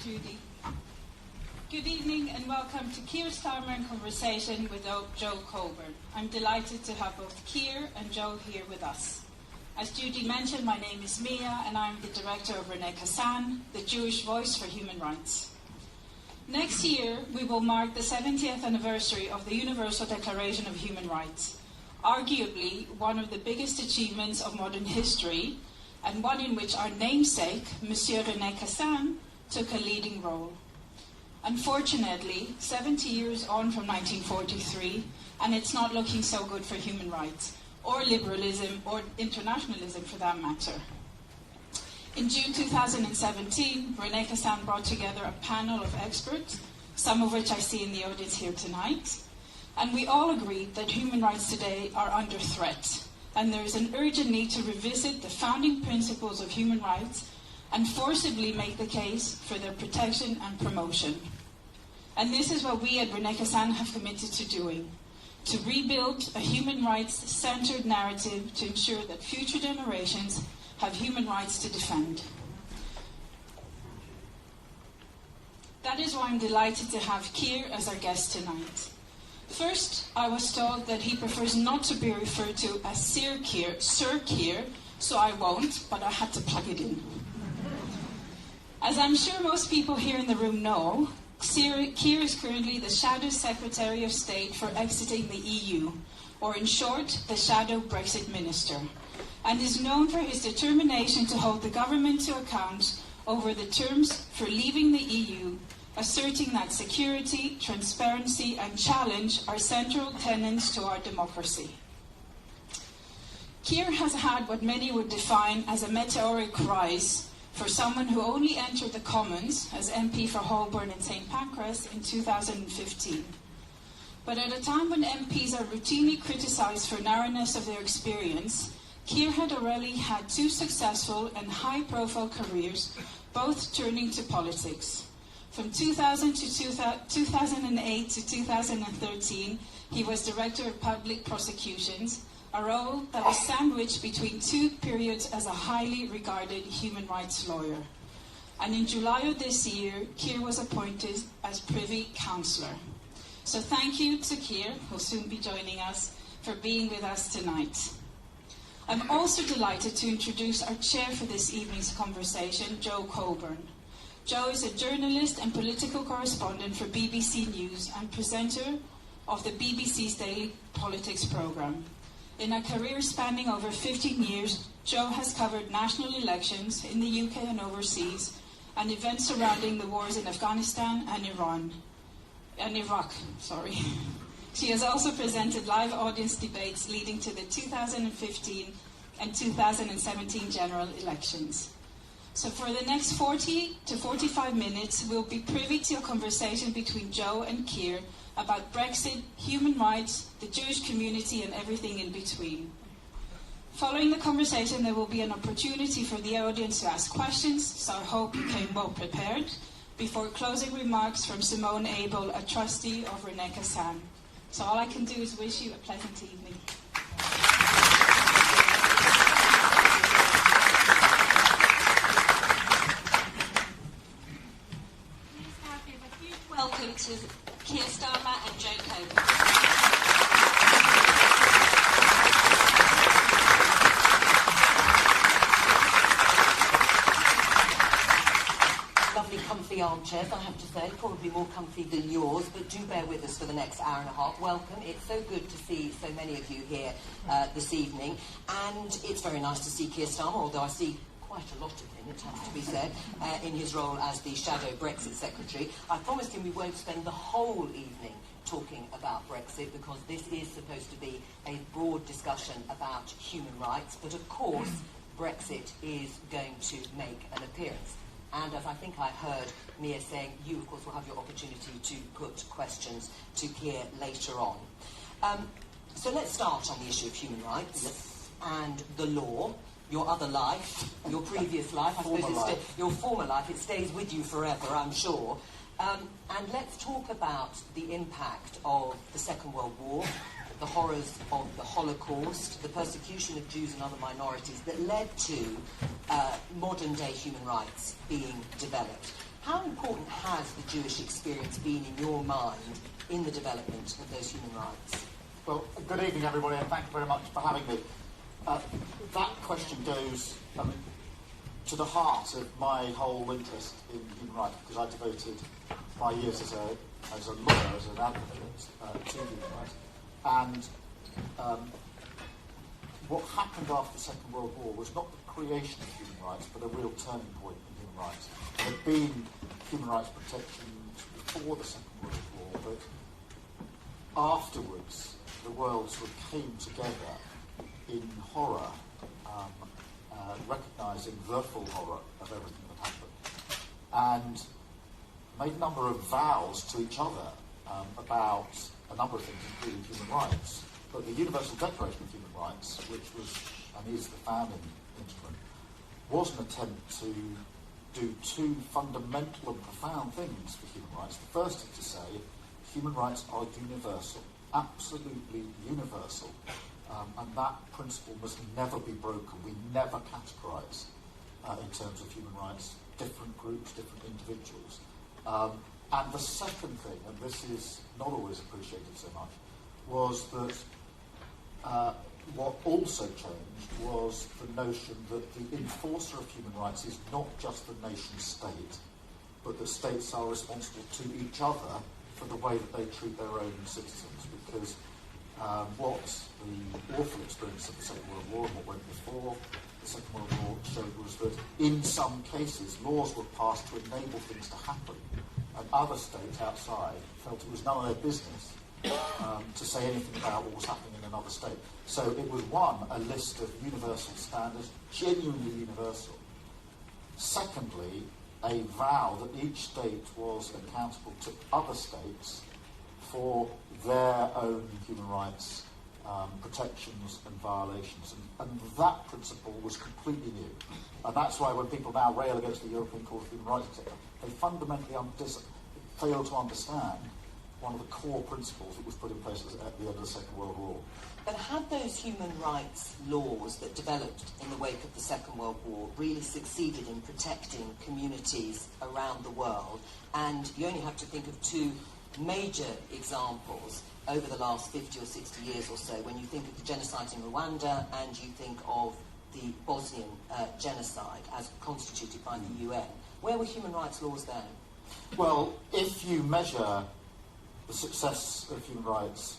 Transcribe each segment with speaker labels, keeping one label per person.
Speaker 1: Judy. Good evening and welcome to Keir Starmer in Conversation with Jo Coburn. I'm delighted to have both Keir and Jo here with us. As Judy mentioned, my name is Mia and I'm the director of René Cassin, the Jewish Voice for Human Rights. Next year, we will mark the 70th anniversary of the Universal Declaration of Human Rights, arguably one of the biggest achievements of modern history, and one in which our namesake, Monsieur René Cassin, took a leading role. Unfortunately, 70 years on from 1943, and it's not looking so good for human rights, or liberalism, or internationalism for that matter. In June 2017, René Cassin brought together a panel of experts, some of which I see in the audience here tonight, and we all agreed that human rights today are under threat, and there is an urgent need to revisit the founding principles of human rights and forcibly make the case for their protection and promotion. And this is what we at René Cassin have committed to doing, to rebuild a human rights-centered narrative to ensure that future generations have human rights to defend. That is why I'm delighted to have Keir as our guest tonight. First, I was told that he prefers not to be referred to as Sir Keir, so I won't, but I had to plug it in. As I'm sure most people here in the room know, Keir is currently the Shadow Secretary of State for exiting the EU, or in short, the Shadow Brexit Minister, and is known for his determination to hold the government to account over the terms for leaving the EU, asserting that security, transparency, and challenge are central tenets to our democracy. Keir has had what many would define as a meteoric rise for someone who only entered the Commons as MP for Holborn and St Pancras in 2015. But at a time when MPs are routinely criticised for narrowness of their experience, Keir had already had two successful and high-profile careers, both turning to politics. From 2000 to 2008 to 2013, he was Director of Public Prosecutions, a role that was sandwiched between two periods as a highly regarded human rights lawyer. And in July of this year, Keir was appointed as Privy Councillor. So thank you to Keir, who'll soon be joining us, for being with us tonight. I'm also delighted to introduce our chair for this evening's conversation, Jo Coburn. Jo is a journalist and political correspondent for BBC News and presenter of the BBC's Daily Politics programme. In a career spanning over 15 years, Jo has covered national elections in the UK and overseas, and events surrounding the wars in Afghanistan and Iraq. She has also presented live audience debates leading to the 2015 and 2017 general elections. So for the next 40 to 45 minutes, we'll be privy to a conversation between Jo and Keir about Brexit, human rights, the Jewish community, and everything in between. Following the conversation, there will be an opportunity for the audience to ask questions, so I hope you came well prepared, before closing remarks from Simone Abel, a trustee of René Cassin. So all I can do is wish you a pleasant evening. Welcome to Keir Starmer and Jo Coburn.
Speaker 2: Lovely comfy armchairs, I have to say, probably more comfy than yours, but do bear with us for the next hour and a half. Welcome. It's so good to see so many of you here this evening, and it's very nice to see Keir Starmer, although I see quite a lot of him, it has to be said, in his role as the Shadow Brexit Secretary. I promised him we won't spend the whole evening talking about Brexit, because this is supposed to be a broad discussion about human rights, but of course Brexit is going to make an appearance. And as I think I heard Mia saying, you of course will have your opportunity to put questions to Keir later on. So let's start on the issue of human rights and the law. Your other life, your previous life, your former life, it stays with you forever, I'm sure. And let's talk about the impact of the Second World War, the horrors of the Holocaust, the persecution of Jews and other minorities that led to modern-day human rights being developed. How important has the Jewish experience been in your mind in the development of those human rights?
Speaker 3: Well, good evening, everybody, and thank you very much for having me. That question goes to the heart of my whole interest in human rights, because I devoted my years as a lawyer, as an advocate to human rights. And what happened after the Second World War was not the creation of human rights, but a real turning point in human rights. There had been human rights protections before the Second World War, but afterwards the world sort of came together in horror, recognising the full horror of everything that happened, and made a number of vows to each other about a number of things, including human rights. But the Universal Declaration of Human Rights, which was and is the founding instrument, was an attempt to do two fundamental and profound things for human rights. The first is to say human rights are universal, absolutely universal, and that principle must never be broken. We never categorise, in terms of human rights, different groups, different individuals. And the second thing, and this is not always appreciated so much, was that what also changed was the notion that the enforcer of human rights is not just the nation state, but that states are responsible to each other for the way that they treat their own citizens. Because what the awful experience of the Second World War and what went before the Second World War showed was that in some cases laws were passed to enable things to happen, and other states outside felt it was none of their business to say anything about what was happening in another state. So it was, one, a list of universal standards, genuinely universal. Secondly, a vow that each state was accountable to other states for their own human rights protections and violations. And that principle was completely new. And that's why when people now rail against the European Court of Human Rights, etc., they fundamentally fail to understand one of the core principles that was put in place at the end of the Second World War.
Speaker 2: But had those human rights laws that developed in the wake of the Second World War really succeeded in protecting communities around the world? And you only have to think of two major examples over the last 50 or 60 years or so, when you think of the genocide in Rwanda and you think of the Bosnian genocide as constituted by the UN. Where were human rights laws then?
Speaker 3: Well, if you measure the success of human rights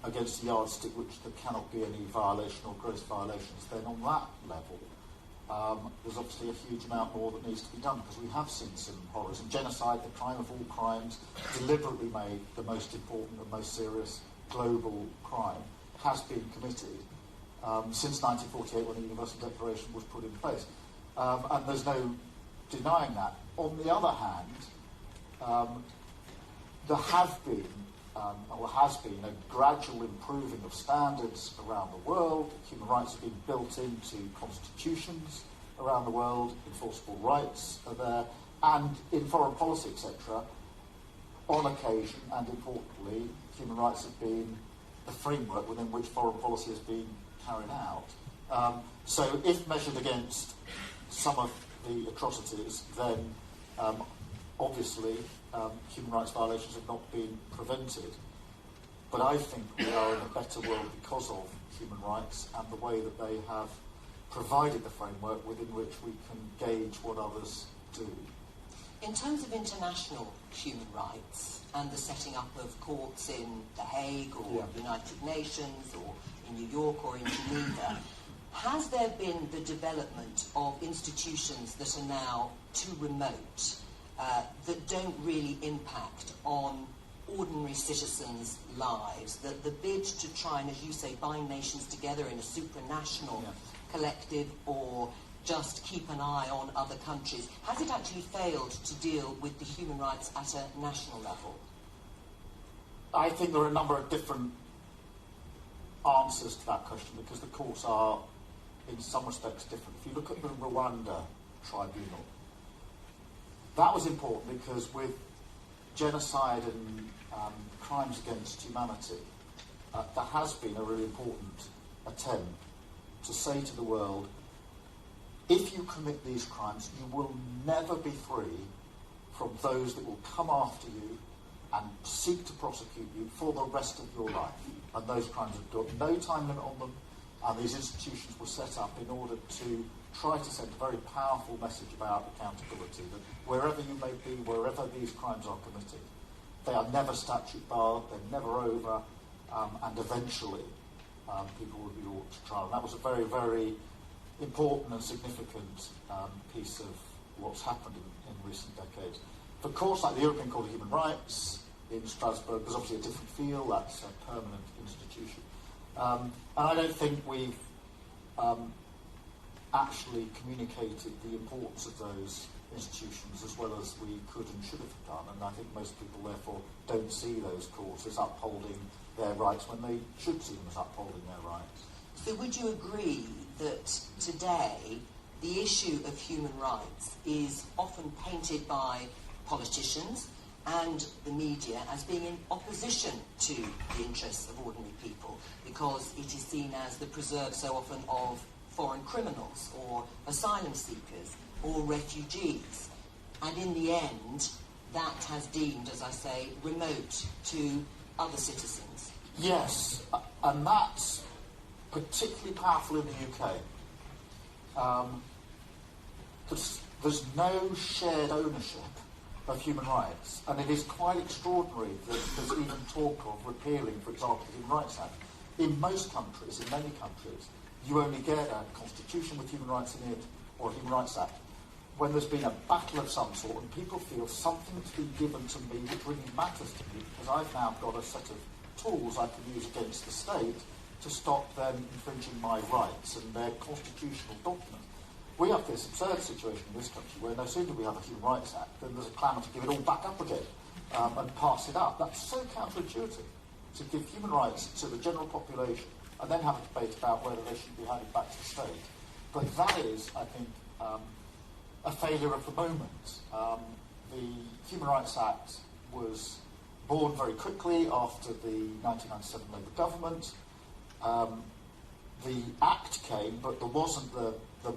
Speaker 3: against a yardstick which there cannot be any violation or gross violations, then on that level there's obviously a huge amount more that needs to be done, because we have seen some horrors. And genocide, the crime of all crimes, deliberately made the most important and most serious global crime, has been committed since 1948, when the Universal Declaration was put in place. And there's no denying that. On the other hand, there have been, or has been, a gradual improving of standards around the world. Human rights have been built into constitutions around the world, enforceable rights are there, and in foreign policy, etc., on occasion, and importantly, human rights have been the framework within which foreign policy has been carried out. So if measured against some of the atrocities, then obviously human rights violations have not been prevented. But I think we are in a better world because of human rights and the way that they have provided the framework within which we can gauge what others do.
Speaker 2: In terms of international human rights and the setting up of courts in The Hague or the United Nations or in New York or in Geneva, has there been the development of institutions that are now too remote, that don't really impact on ordinary citizens' lives, that the bid to try and, as you say, bind nations together in a supranational collective or just keep an eye on other countries, has it actually failed to deal with the human rights at a national level?
Speaker 3: I think there are a number of different answers to that question, because the courts are, in some respects, different. If you look at the Rwanda tribunal, that was important because with genocide and crimes against humanity, there has been a really important attempt to say to the world, if you commit these crimes, you will never be free from those that will come after you and seek to prosecute you for the rest of your life. And those crimes have got no time limit on them, and these institutions were set up in order to try to send a very powerful message about accountability, that wherever you may be, wherever these crimes are committed, they are never statute barred, they're never over, and eventually people will be brought to trial. And that was a very, very important and significant piece of what's happened in recent decades. For course, like the European Court of Human Rights in Strasbourg, there's obviously a different feel, that's a permanent institution. And I don't think we've actually communicated the importance of those institutions as well as we could and should have done, and I think most people therefore don't see those courts as upholding their rights when they should see them as upholding their rights.
Speaker 2: So would you agree that today the issue of human rights is often painted by politicians and the media as being in opposition to the interests of ordinary people, because it is seen as the preserve so often of foreign criminals or asylum seekers or refugees, and in the end that has deemed, as I say, remote to other citizens?
Speaker 3: Yes, and that's particularly powerful in the UK. There's no shared ownership of human rights, and it is quite extraordinary that there's even talk of repealing, for example, the Human Rights Act. In most countries, in many countries, you only get a constitution with human rights in it or a Human Rights Act when there's been a battle of some sort and people feel something to be given to me which really matters to me, because I've now got a set of tools I can use against the state to stop them infringing my rights and their constitutional documents. We have this absurd situation in this country where no sooner do we have a Human Rights Act than there's a clamour to give it all back up again and pass it up. That's so counterintuitive, to give human rights to the general population and then have a debate about whether they should be handed back to the state. But that is, I think, a failure of the moment. The Human Rights Act was born very quickly after the 1997 Labour government. The Act came, but there wasn't the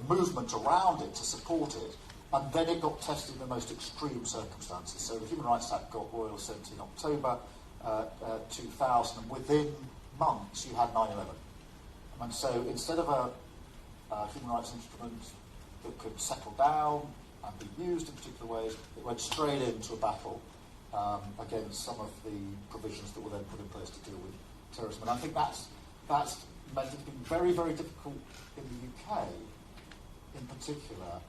Speaker 3: movement around it to support it, and then it got tested in the most extreme circumstances. So the Human Rights Act got royal assent in October 2000, and within months you had 9/11. And so instead of a human rights instrument that could settle down and be used in particular ways, it went straight into a battle against some of the provisions that were then put in place to deal with terrorism. And I think that's meant it's been very, very difficult in the UK in particular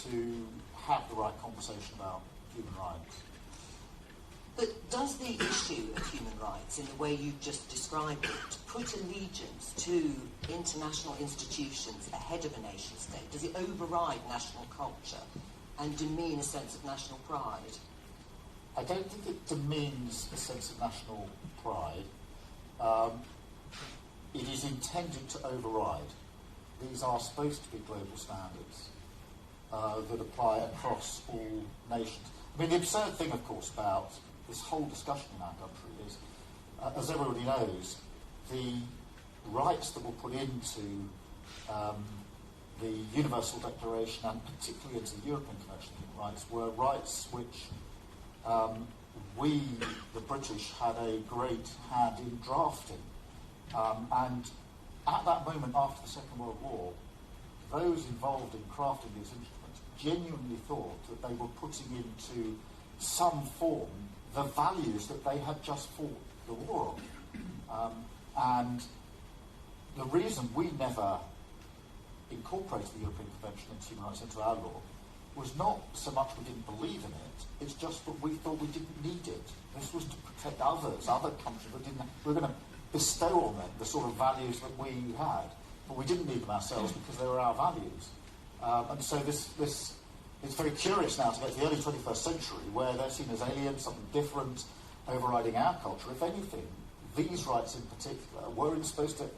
Speaker 3: to have the right conversation about human rights.
Speaker 2: But does the issue of human rights, in the way you've just described it, put allegiance to international institutions ahead of a nation state? Does it override national culture and demean a sense of national pride?
Speaker 3: I don't think it demeans a sense of national pride. It is intended to override. These are supposed to be global standards that apply across all nations. I mean, the absurd thing, of course, about this whole discussion in our country is, as everybody knows, the rights that were put into the Universal Declaration and particularly into the European Convention on Human Rights were rights which we, the British, had a great hand in drafting. And at that moment after the Second World War, those involved in crafting these instruments genuinely thought that they were putting into some form the values that they had just fought the war on. And the reason we never incorporated the European Convention on Human Rights into our law was not so much we didn't believe in it, it's just that we thought we didn't need it. This was to protect others, other countries that didn't. We were going to bestow on them the sort of values that we had, but we didn't need them ourselves because they were our values. And so this it's very curious now to get to the early 21st century where they're seen as aliens, something different, overriding our culture. If anything, these rights in particular were supposed to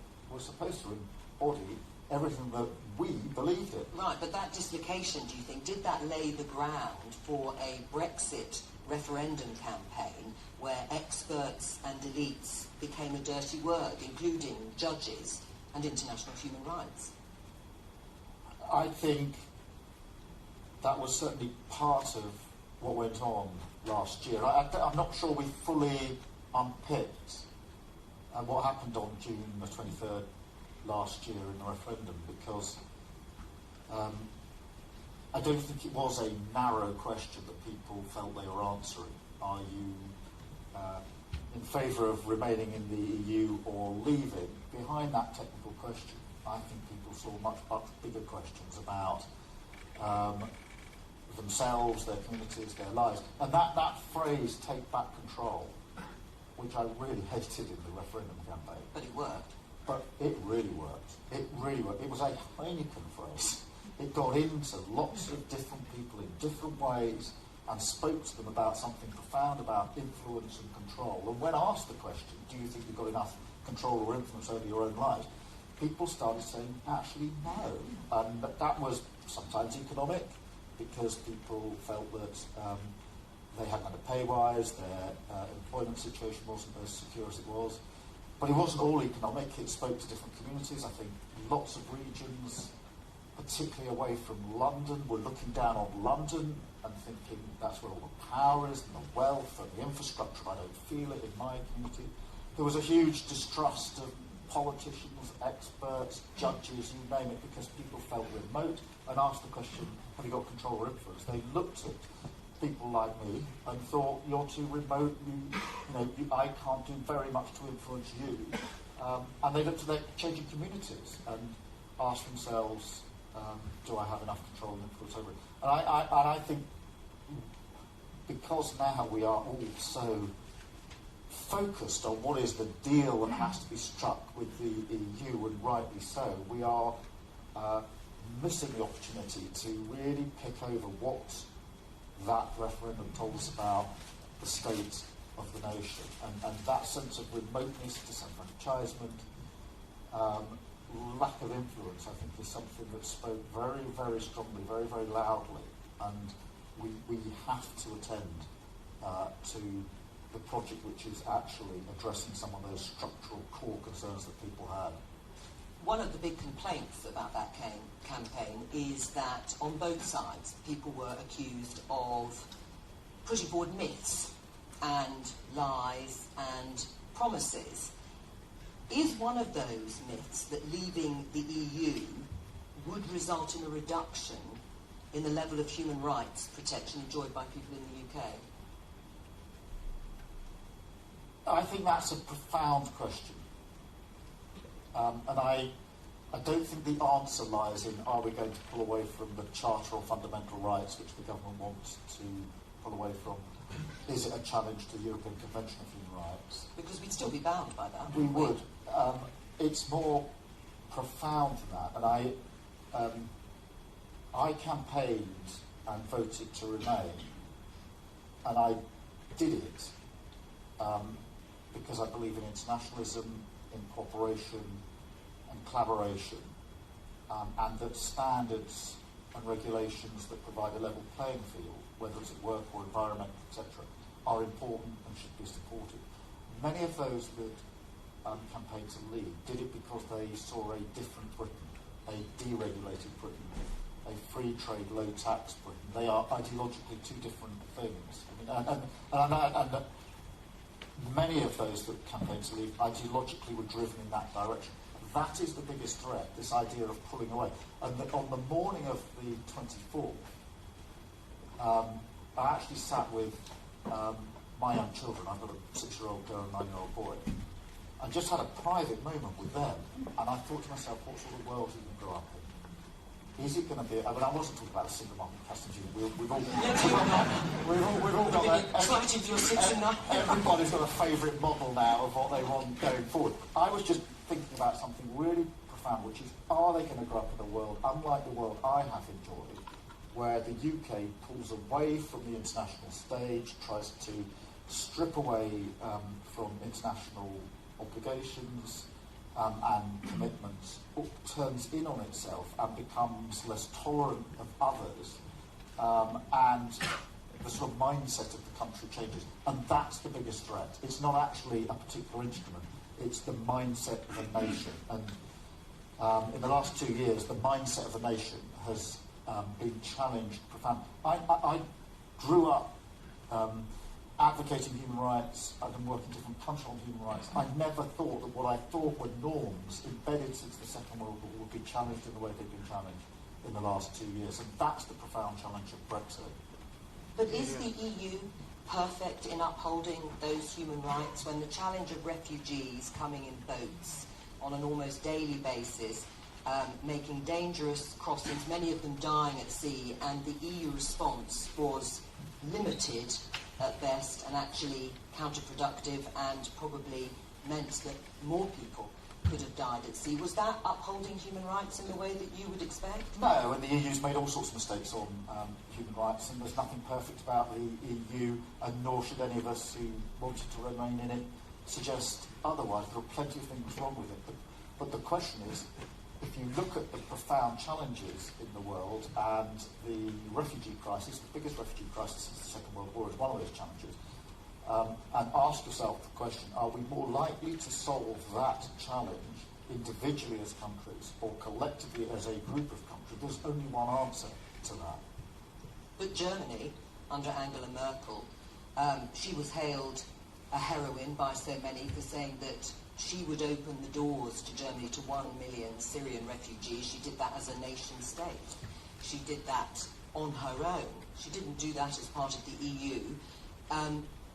Speaker 3: embody everything that we believed in.
Speaker 2: Right, but that dislocation, do you think, did that lay the ground for a Brexit referendum campaign where experts and elites became a dirty word, including judges and international human rights?
Speaker 3: I think that was certainly part of what went on last year. I'm not sure we fully unpicked what happened on June the 23rd last year in the referendum, because I don't think it was a narrow question that people felt they were answering. Are you in favour of remaining in the EU or leaving? Behind that technical question, I think people saw much bigger questions about themselves, their communities, their lives. And that phrase, take back control, which I really hated in the referendum campaign.
Speaker 2: But it worked.
Speaker 3: But it really worked. It really worked. It was a Heineken phrase. It got into lots of different people in different ways and spoke to them about something profound about influence and control. And when asked the question, do you think you've got enough control or influence over your own lives, people started saying, actually, no. And that was sometimes economic, because people felt that they hadn't had a pay rise, their employment situation wasn't as secure as it was. But it wasn't all economic. It spoke to different communities. I think lots of regions, particularly away from London, were looking down on London and thinking that's where all the power is and the wealth and the infrastructure. I don't feel it in my community. There was a huge distrust of politicians, experts, judges, you name it, because people felt remote and asked the question, have you got control or influence? They looked at people like me and thought, you're too remote, I can't do very much to influence you. And they looked at their changing communities and asked themselves, do I have enough control and influence over it? And I think because now we are all so focused on what is the deal that has to be struck with the EU, and rightly so, we are missing the opportunity to really pick over what that referendum told us about the state of the nation, and that sense of remoteness, disenfranchisement, lack of influence, I think, is something that spoke very, very strongly, very, very loudly, and we have to attend to the project which is actually addressing some of those structural core concerns that people had.
Speaker 2: One of the big complaints about that campaign is that on both sides people were accused of putting forward myths and lies and promises. Is one of those myths that leaving the EU would result in a reduction in the level of human rights protection enjoyed by people in the UK?
Speaker 3: I think that's a profound question. And I don't think the answer lies in, are we going to pull away from the Charter of Fundamental Rights, which the government wants to pull away from? Is it a challenge to the European Convention of Human Rights?
Speaker 2: Because we'd still be bound by that.
Speaker 3: We would. It's more profound than that. And I campaigned and voted to remain. And I did it because I believe in internationalism, in cooperation and collaboration, and that standards and regulations that provide a level playing field, whether it's at work or environment, etc., are important and should be supported. Many of those that campaigned to leave did it because they saw a different Britain, a deregulated Britain, a free trade, low tax Britain. They are ideologically two different things. And many of those that campaigned to leave ideologically were driven in that direction. That is the biggest threat, this idea of pulling away. And on the morning of the 24th, I actually sat with my young children. I've got a 6-year-old girl and a 9-year-old boy. And just had a private moment with them. And I thought to myself, what sort of world are you going to grow up in? Is it going to be... I mean, I wasn't talking about a single market customs union. We've all got that. Everybody's got a favourite model now of what they want going forward. I was just thinking about something really profound, which is, are they going to grow up in a world unlike the world I have enjoyed, where the UK pulls away from the international stage, tries to strip away from international obligations and commitments, turns in on itself and becomes less tolerant of others, and the sort of mindset of the country changes. And that's the biggest threat. It's not actually a particular instrument, it's the mindset of a nation. And in the last 2 years, the mindset of a nation has been challenged profoundly. grew up advocating human rights. I've been working in different countries on human rights. I never thought that what I thought were norms embedded since the Second World War would be challenged in the way they've been challenged in the last 2 years. And that's the profound challenge of Brexit.
Speaker 2: But is the EU perfect in upholding those human rights when the challenge of refugees coming in boats on an almost daily basis, making dangerous crossings, many of them dying at sea, and the EU response was limited at best and actually counterproductive and probably meant that more people could have died at sea? Was that upholding human rights in the way that you would expect?
Speaker 3: No, and the EU's made all sorts of mistakes on human rights, and there's nothing perfect about the EU, and nor should any of us who wanted to remain in it suggest otherwise. There are plenty of things wrong with it. But the question is, if you look at the profound challenges in the world, and the refugee crisis, the biggest refugee crisis since the Second World War, is one of those challenges, and ask yourself the question, are we more likely to solve that challenge individually as countries or collectively as a group of countries? There's only one answer to that.
Speaker 2: But Germany, under Angela Merkel, she was hailed a heroine by so many for saying that she would open the doors to Germany to 1 million Syrian refugees. She did that as a nation state. She did that on her own. She didn't do that as part of the EU.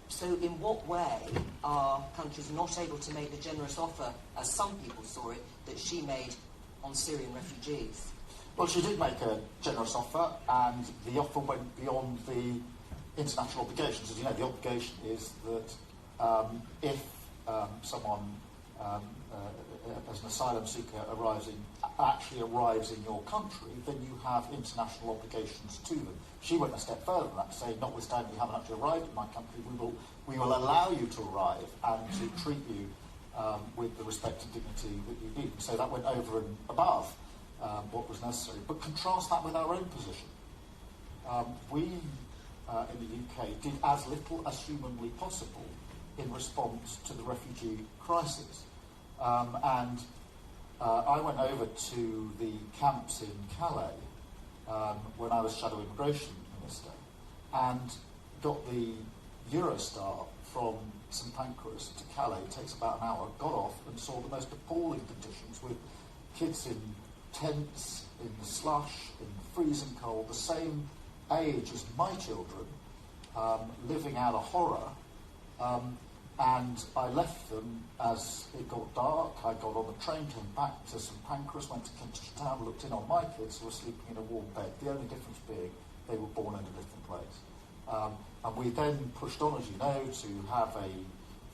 Speaker 2: So in what way are countries not able to make the generous offer, as some people saw it, that she made on Syrian refugees?
Speaker 3: Well, she did make a generous offer, and the offer went beyond the international obligations. As you know, the obligation is that if someone, as an asylum seeker, actually arrives in your country, then you have international obligations to them. She went a step further than that, saying, notwithstanding you haven't actually arrived in my country, we will allow you to arrive and to treat you with the respect and dignity that you need. So that went over and above what was necessary. But contrast that with our own position. We, in the UK, did as little as humanly possible in response to the refugee crisis. And I went over to the camps in Calais when I was Shadow Immigration Minister, and got the Eurostar from St Pancras to Calais. It takes about an hour. Got off and saw the most appalling conditions, with kids in tents, in the slush, in the freezing cold, the same age as my children, living out a horror. And I left them as it got dark. I got on the train, came back to St Pancras, went to Kentish Town, looked in on my kids who were sleeping in a warm bed. The only difference being they were born in a different place. And we then pushed on, as you know, to have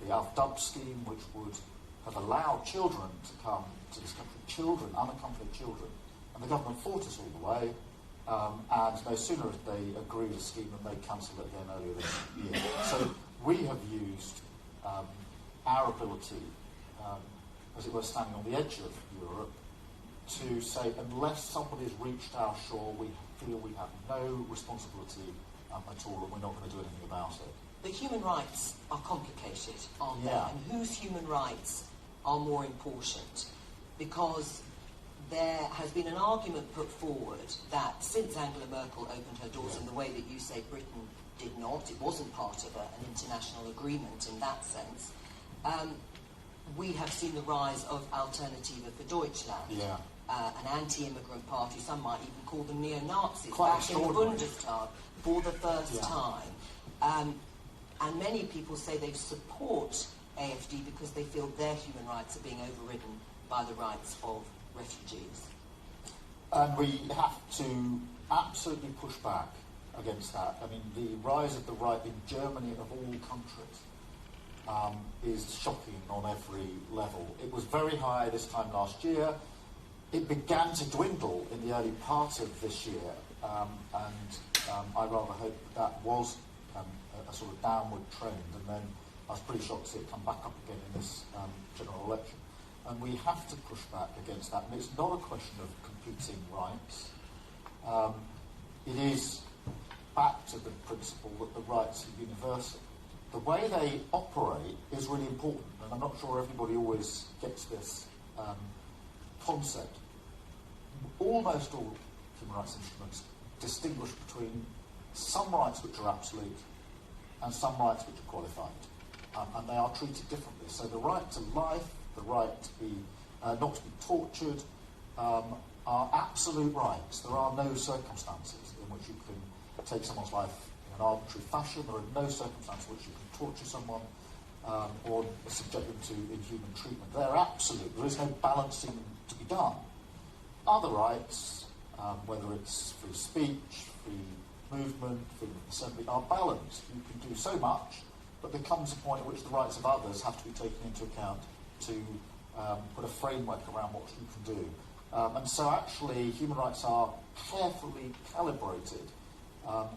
Speaker 3: the Al-Dub scheme, which would have allowed children to come to this country, children, unaccompanied children. And the government fought us all the way. And no sooner had they agreed a scheme than they cancelled it again earlier this year. So we have used our ability, as it were, standing on the edge of Europe, to say, unless somebody's reached our shore, we feel we have no responsibility at all, and we're not going to do anything about it.
Speaker 2: But human rights are complicated, aren't they?
Speaker 3: Yeah.
Speaker 2: And whose human rights are more important? Because there has been an argument put forward that since Angela Merkel opened her doors in the way that you say Britain did not, it wasn't part of an international agreement in that sense, we have seen the rise of Alternative for Deutschland, an anti-immigrant party. Some might even call them neo-Nazis, back in the Bundestag for the first time. And many people say they support AfD because they feel their human rights are being overridden by the rights of refugees.
Speaker 3: And we have to absolutely push back against that. I mean, the rise of the right in Germany, of all countries, is shocking on every level. It was very high this time last year. It began to dwindle in the early part of this year, and I rather hope that was a sort of downward trend, and then I was pretty shocked to see it come back up again in this general election. And we have to push back against that. And it's not a question of competing rights. It is back to the principle that the rights are universal. The way they operate is really important, and I'm not sure everybody always gets this concept. Almost all human rights instruments distinguish between some rights which are absolute and some rights which are qualified. And they are treated differently. So the right to life, the right to be not to be tortured, are absolute rights. There are no circumstances in which you can take someone's life in an arbitrary fashion. There are no circumstances in which you can torture someone or subject them to inhuman treatment. They're absolute. There is no balancing to be done. Other rights, whether it's free speech, free movement, freedom of assembly, are balanced. You can do so much, but there comes a point at which the rights of others have to be taken into account to put a framework around what you can do. And so actually human rights are carefully calibrated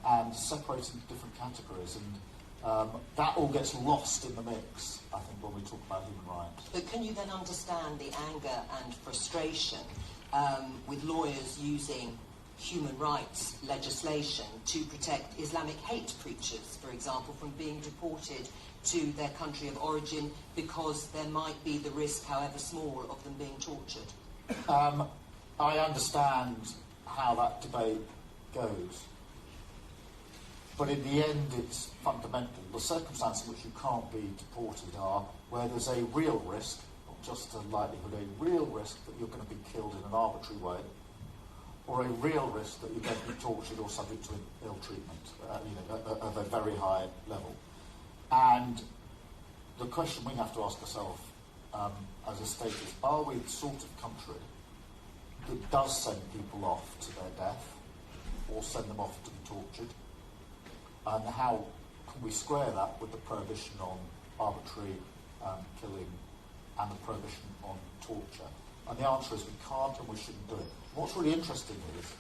Speaker 3: and separated into different categories, and that all gets lost in the mix, I think, when we talk about human rights.
Speaker 2: But can you then understand the anger and frustration with lawyers using human rights legislation to protect Islamic hate preachers, for example, from being deported to their country of origin because there might be the risk, however small, of them being tortured?
Speaker 3: I understand how that debate goes, but in the end it's fundamental. The circumstances in which you can't be deported are where there's a real risk, not just a likelihood, a real risk that you're going to be killed in an arbitrary way, or a real risk that you're going to be tortured or subject to ill treatment, at a very high level. And the question we have to ask ourselves as a state is, are we the sort of country that does send people off to their death or send them off to be tortured? And how can we square that with the prohibition on arbitrary killing and the prohibition on torture? And the answer is we can't and we shouldn't do it. What's really interesting is,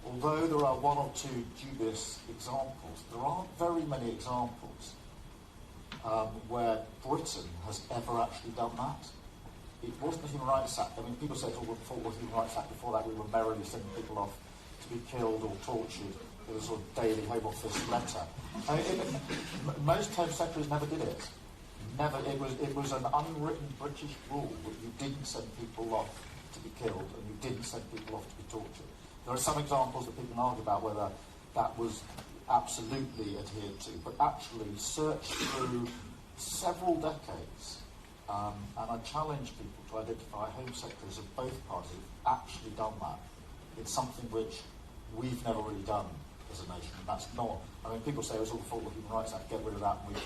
Speaker 3: although there are one or two dubious examples, there aren't very many examples where Britain has ever actually done that. It wasn't the Human Rights Act. I mean, people say, before the Human Rights Act, before that we were merrily sending people off to be killed or tortured with a sort of daily Home Office letter. Most Home Secretaries never did it. Never. It was an unwritten British rule that you didn't send people off to be killed and you didn't send people off to be tortured. There are some examples that people can argue about whether that was absolutely adhered to, but actually search through several decades, and I challenge people to identify Home Secretaries of both parties who've actually done that. It's something which we've never really done as a nation, and that's not. I mean, people say it was all the fault of the Human Rights Act. Get rid of that, and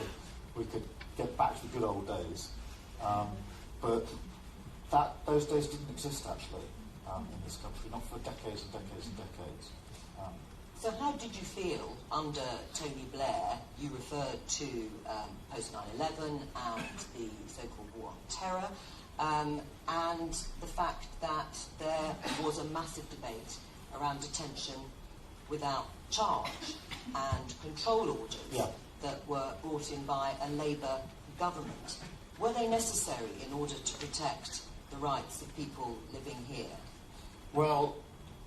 Speaker 3: we could get back to the good old days. But those days didn't exist actually in this country, not for decades and decades and decades.
Speaker 2: So how did you feel under Tony Blair? You referred to post 9/11 and the so-called war on terror, and the fact that there was a massive debate around detention without charge and control orders that were brought in by a Labour government. Were they necessary in order to protect the rights of people living here?
Speaker 3: Well,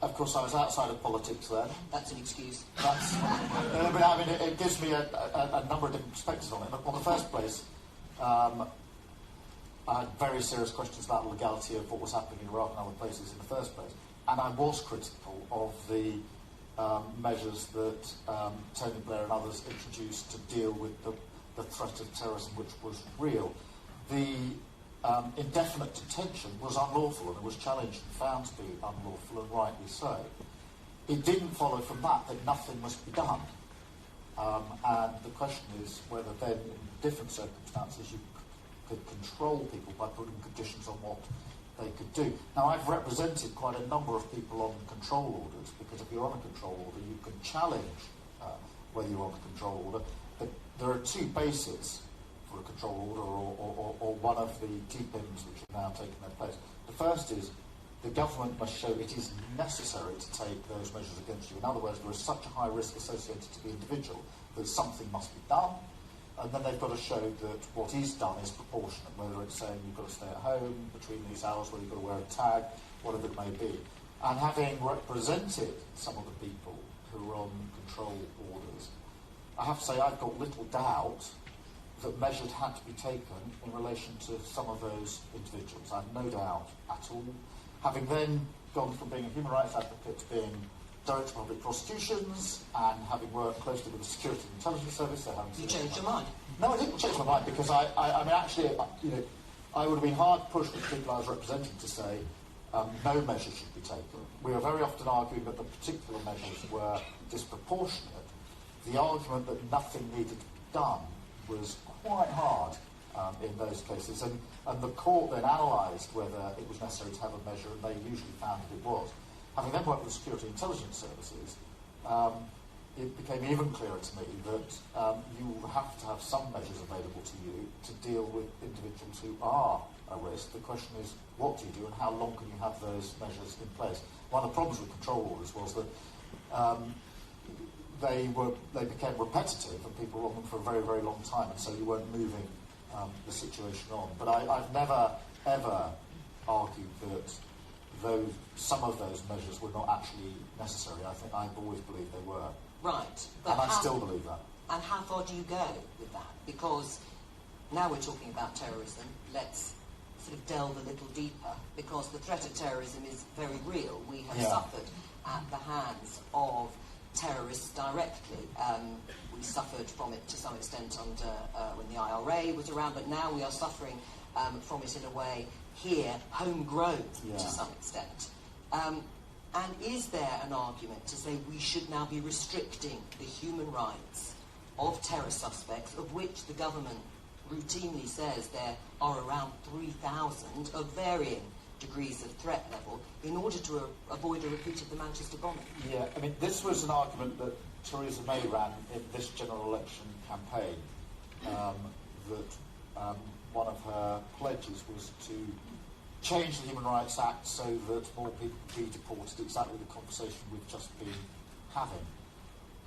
Speaker 3: of course, I was outside of politics then.
Speaker 2: That's an excuse.
Speaker 3: But I mean, it gives me a number of different perspectives on it. But in the first place, I had very serious questions about the legality of what was happening in Iraq and other places in the first place. And I was critical of the measures that Tony Blair and others introduced to deal with the threat of terrorism, which was real. The indefinite detention was unlawful, and it was challenged and found to be unlawful, and rightly so. It didn't follow from that nothing must be done. And the question is whether then, in different circumstances, you could control people by putting conditions on what they could do. Now, I've represented quite a number of people on control orders, because if you're on a control order, you can challenge whether you're on a control order. But there are two bases for a control order, or one of the TPIMs which have now taken their place. The first is the government must show it is necessary to take those measures against you. In other words, there is such a high risk associated to the individual that something must be done, and then they've got to show that what is done is proportionate, whether it's saying you've got to stay at home between these hours, whether you've got to wear a tag, whatever it may be. And having represented some of the people who are on control orders, I have to say I've got little doubt that measures had to be taken in relation to some of those individuals. I have no doubt at all. Having then gone from being a human rights advocate to being Director of Public Prosecutions, and having worked closely with the Security and Intelligence Service,
Speaker 2: you changed your mind?
Speaker 3: No, I didn't change my mind, because I mean, actually, I would have been hard pushed with the people I was representing to say no measures should be taken. We are very often arguing that the particular measures were disproportionate. The argument that nothing needed to be done was quite hard in those cases, and the court then analysed whether it was necessary to have a measure, and they usually found that it was. Having then worked with the Security and Intelligence Services, it became even clearer to me that you have to have some measures available to you to deal with individuals who are a risk. The question is, what do you do and how long can you have those measures in place? One of the problems with control orders was that they became repetitive and people were on them for a very, very long time, and so you weren't moving the situation on. But I've never, ever argued that some of those measures were not actually necessary. I've always believed they were.
Speaker 2: Right.
Speaker 3: And I still believe that.
Speaker 2: And how far do you go with that? Because now we're talking about terrorism. Let's sort of delve a little deeper, because the threat of terrorism is very real. We have suffered at the hands of terrorists directly. We suffered from it to some extent under when the IRA was around, but now we are suffering from it in a way here, homegrown to some extent. And is there an argument to say we should now be restricting the human rights of terror suspects, of which the government routinely says there are around 3,000 of varying degrees of threat level, in order to avoid a repeat of the Manchester bombing?
Speaker 3: Yeah, I mean, this was an argument that Theresa May ran in this general election campaign, that one of her pledges was to change the Human Rights Act so that more people could be deported, exactly the conversation we've just been having.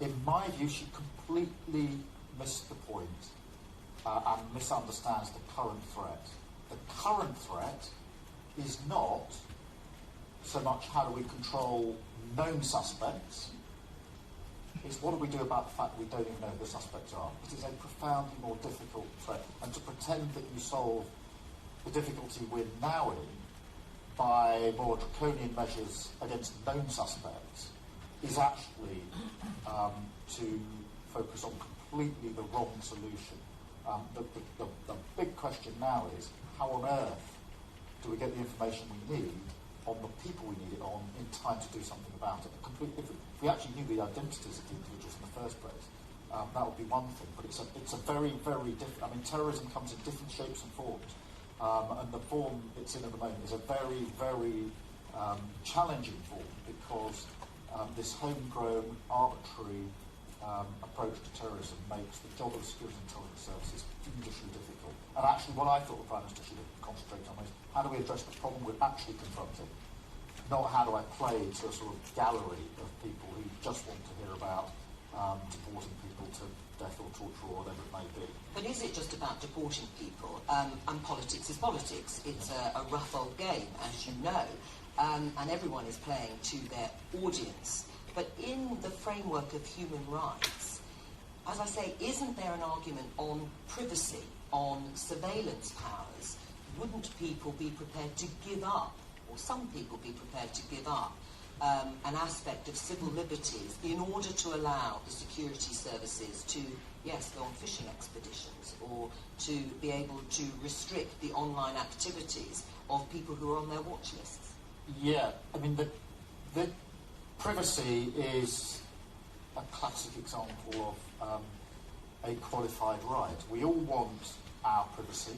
Speaker 3: In my view, she completely missed the point and misunderstands the current threat. The current threat is not so much how do we control known suspects, it's what do we do about the fact that we don't even know who the suspects are. It is a profoundly more difficult threat. And to pretend that you solve the difficulty we're now in by more draconian measures against known suspects is actually to focus on completely the wrong solution. The big question now is, how on earth do we get the information we need on the people we need it on in time to do something about it? If we actually knew the identities of the individuals in the first place, that would be one thing. But it's a very, very different. I mean, terrorism comes in different shapes and forms, and the form it's in at the moment is a very, very challenging form, because this homegrown, arbitrary approach to terrorism makes the job of the Security and Intelligence Services fiendishly difficult. And actually, what I thought the Prime Minister should have concentrated on is, how do we address the problem we're actually confronting? Not how do I play to a sort of gallery of people who just want to hear about deporting people to death or torture or whatever it may be.
Speaker 2: But is it just about deporting people? And politics is politics. It's a rough old game, as you know, and everyone is playing to their audience. But in the framework of human rights, as I say, isn't there an argument on privacy, on surveillance powers? Wouldn't people be prepared to give up, or some people be prepared to give up, an aspect of civil liberties in order to allow the security services to, yes, go on fishing expeditions, or to be able to restrict the online activities of people who are on their watch lists?
Speaker 3: Yeah, I mean, the privacy is a classic example of a qualified right. We all want our privacy.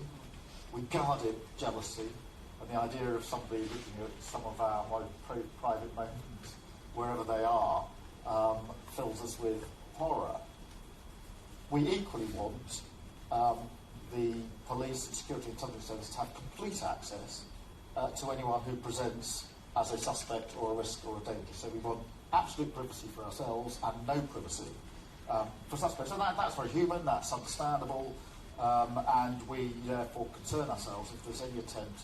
Speaker 3: We guard it jealously, and the idea of somebody looking at some of our private moments, wherever they are, fills us with horror. We equally want the police and security and intelligence service to have complete access to anyone who presents as a suspect or a risk or a danger. So we want absolute privacy for ourselves and no privacy for suspects. And that's very human, that's understandable, and we therefore concern ourselves if there's any attempt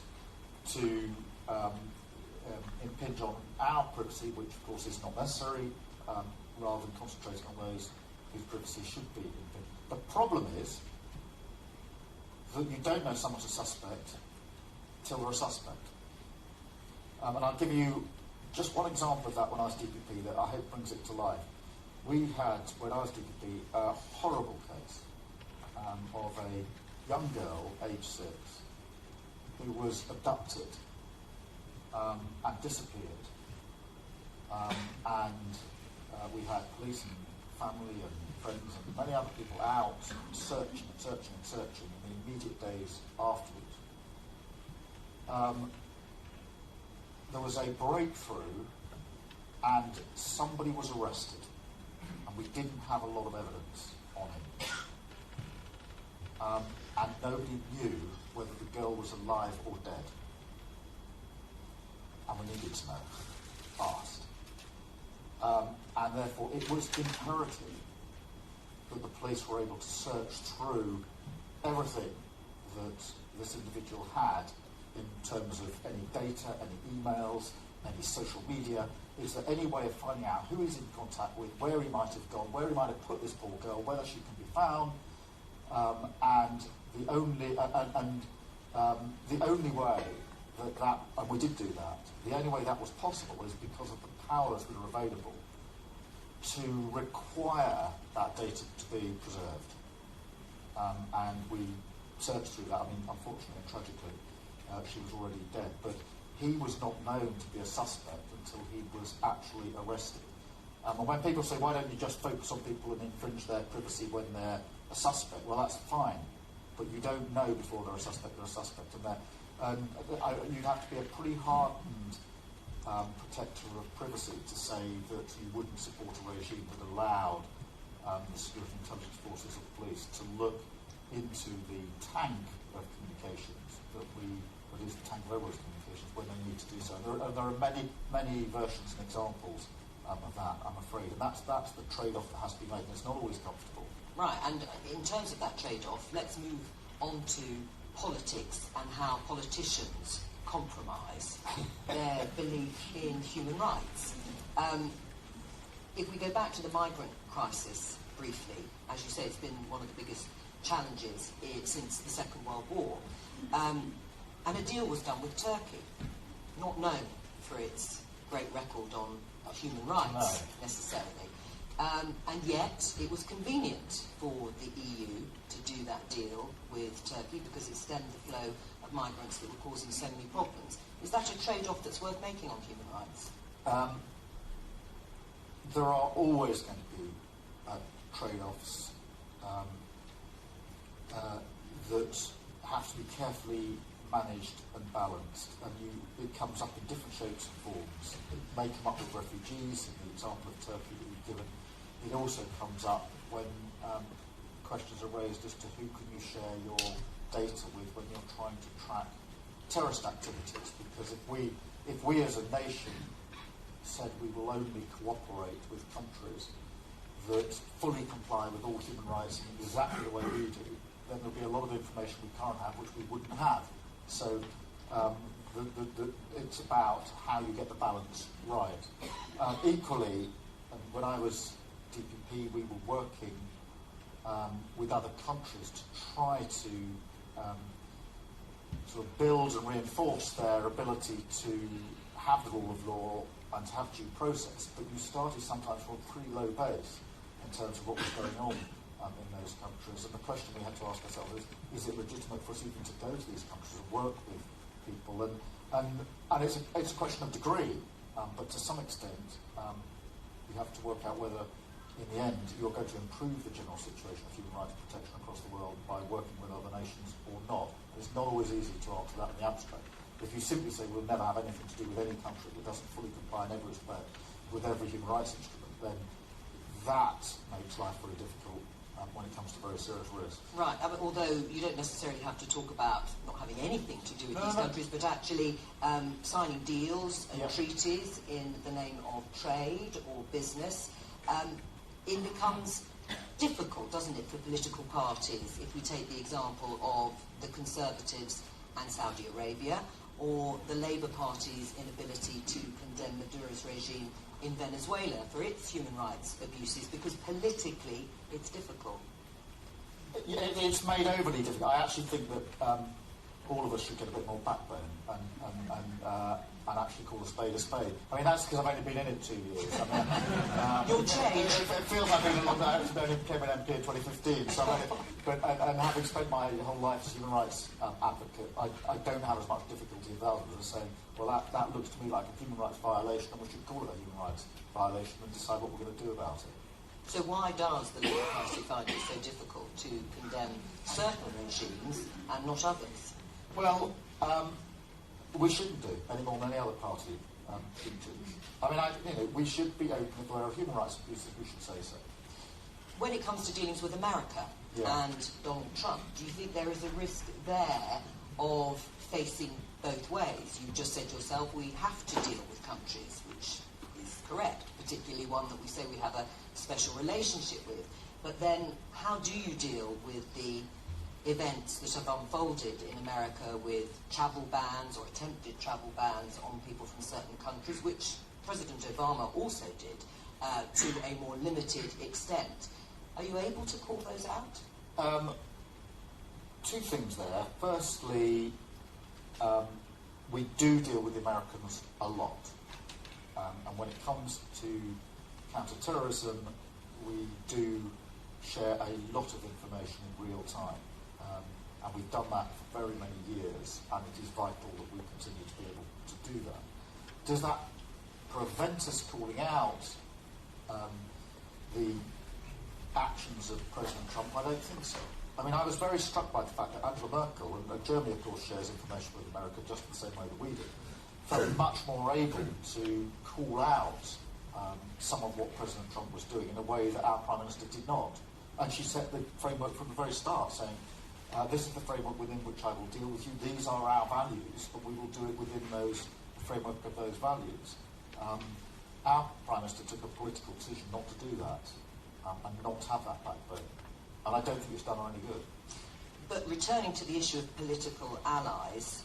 Speaker 3: to impinge on our privacy, which of course is not necessary, rather than concentrating on those whose privacy should be impinged. The problem is that you don't know someone's a suspect till they're a suspect. And I'll give you just one example of that when I was DPP that I hope brings it to life. We had, when I was DPP, a horrible case of a young girl, aged 6, who was abducted and disappeared. We had police and family and friends and many other people out searching in the immediate days afterwards. There was a breakthrough and somebody was arrested, and we didn't have a lot of evidence on him. And nobody knew whether the girl was alive or dead. And we needed to know fast. And therefore it was imperative that the police were able to search through everything that this individual had in terms of any data, any emails, any social media. Is there any way of finding out who he's in contact with, where he might have gone, where he might have put this poor girl, whether she can be found, and the only way that, and we did do that, the only way that was possible is because of the powers that are available to require that data to be preserved. And we searched through that. I mean, unfortunately and tragically, she was already dead, but he was not known to be a suspect until he was actually arrested. And when people say, why don't you just focus on people and infringe their privacy when they're a suspect? Well, that's fine, but you don't know before they're a suspect, and you'd have to be a pretty hardened protector of privacy to say that you wouldn't support a regime that allowed the security intelligence forces of police to look into the tank of communications that is the tank of everyone's communications when they need to do so. There are many versions and examples of that, I'm afraid, and that's the trade-off that has to be made, and it's not always comfortable.
Speaker 2: Right, and in terms of that trade-off, let's move on to politics and how politicians compromise their belief in human rights. If we go back to the migrant crisis briefly, as you say, it's been one of the biggest challenges since the Second World War. And a deal was done with Turkey, not known for its great record on human rights, necessarily. And yet, it was convenient for the EU to do that deal with Turkey because it stemmed the flow of migrants that were causing so many problems. Is that a trade-off that's worth making on human rights?
Speaker 3: There are always going to be trade-offs that have to be carefully managed and balanced, and it comes up in different shapes and forms. It may come up with refugees, in the example of Turkey that you've given. It also comes up when questions are raised as to who can you share your data with when you're trying to track terrorist activities, because if we as a nation said we will only cooperate with countries that fully comply with all human rights in exactly the way we do, then there'll be a lot of information we can't have which we wouldn't have. So it's about how you get the balance right. Equally, when I was DPP, we were working with other countries to try to sort of build and reinforce their ability to have the rule of law and to have due process. But you started sometimes from a pretty low base in terms of what was going on in those countries. And the question we had to ask ourselves is it legitimate for us even to go to these countries and work with people? And it's a question of degree, but to some extent you have to work out whether in the end you're going to improve the general situation of human rights protection across the world by working with other nations or not. It's not always easy to answer that in the abstract. If you simply say we'll never have anything to do with any country that doesn't fully comply in every respect with every human rights instrument, then that makes life very difficult when it comes to very serious risk.
Speaker 2: Right, although you don't necessarily have to talk about not having anything to do with these countries, but actually signing deals and treaties in the name of trade or business, it becomes difficult, doesn't it, for political parties, if we take the example of the Conservatives and Saudi Arabia, or the Labour Party's inability to condemn Maduro's regime in Venezuela for its human rights abuses, because politically it's difficult.
Speaker 3: It's made overly difficult. I actually think that all of us should get a bit more backbone and actually call a spade a spade. I mean, that's because I've only been in it 2 years. I mean,
Speaker 2: You'll change.
Speaker 3: It feels like I've been a long time. I only became an MP in 2015. So and having spent my whole life as a human rights advocate, I don't have as much difficulty as others as saying, well, that looks to me like a human rights violation, and we should call it a human rights violation and decide what we're going to do about it.
Speaker 2: So why does the Labour Party find it so difficult to condemn certain regimes and not others?
Speaker 3: Well, we shouldn't do any more than any other party should do. I mean, we should be open if there are human rights abuses. We should say so.
Speaker 2: When it comes to dealings with America and Donald Trump, do you think there is a risk there of facing both ways? You just said yourself we have to deal with countries, which is correct, particularly one that we say we have a special relationship with. But then how do you deal with the events that have unfolded in America with travel bans or attempted travel bans on people from certain countries, which President Obama also did to a more limited extent? Are you able to call those out?
Speaker 3: Two things there. Firstly, we do deal with the Americans a lot. And when it comes to counter-terrorism, we do share a lot of information in real time. And we've done that for very many years, and it is vital that we continue to be able to do that. Does that prevent us calling out the actions of President Trump? I don't think so. I mean, I was very struck by the fact that Angela Merkel, and Germany of course shares information with America just the same way that we do, felt much more able to call out some of what President Trump was doing in a way that our Prime Minister did not. And she set the framework from the very start, saying, this is the framework within which I will deal with you. These are our values, but we will do it within the framework of those values. Our Prime Minister took a political decision not to do that and not have that backbone. And I don't think it's done her any good.
Speaker 2: But returning to the issue of political allies,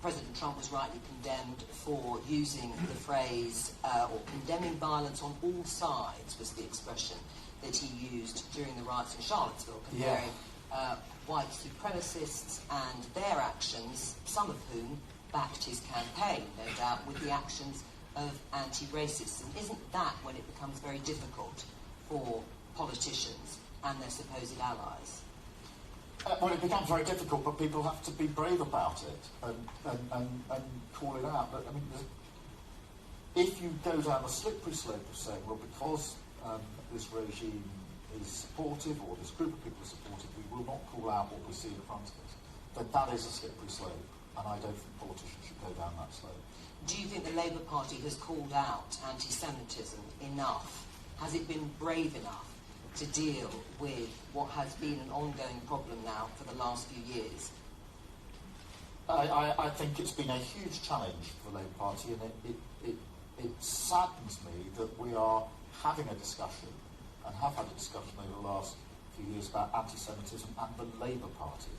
Speaker 2: President Trump was rightly condemned for using the phrase, or condemning violence on all sides was the expression that he used during the riots in Charlottesville, comparing white supremacists and their actions, some of whom backed his campaign, no doubt, with the actions of anti-racists. And isn't that when it becomes very difficult for politicians and their supposed allies?
Speaker 3: Well, it becomes very difficult, but people have to be brave about it and call it out. But I mean, if you go down the slippery slope of saying, well, because this regime is supportive, or this group of people are supportive, we will not call out what we see in front of us, then that is a slippery slope, and I don't think politicians should go down that slope.
Speaker 2: Do you think the Labour Party has called out anti-Semitism enough? Has it been brave enough to deal with what has been an ongoing problem now for the last few years?
Speaker 3: I think it's been a huge challenge for the Labour Party, and it saddens me that we are having a discussion, and have had a discussion over the last few years, about anti-Semitism and the Labour Party.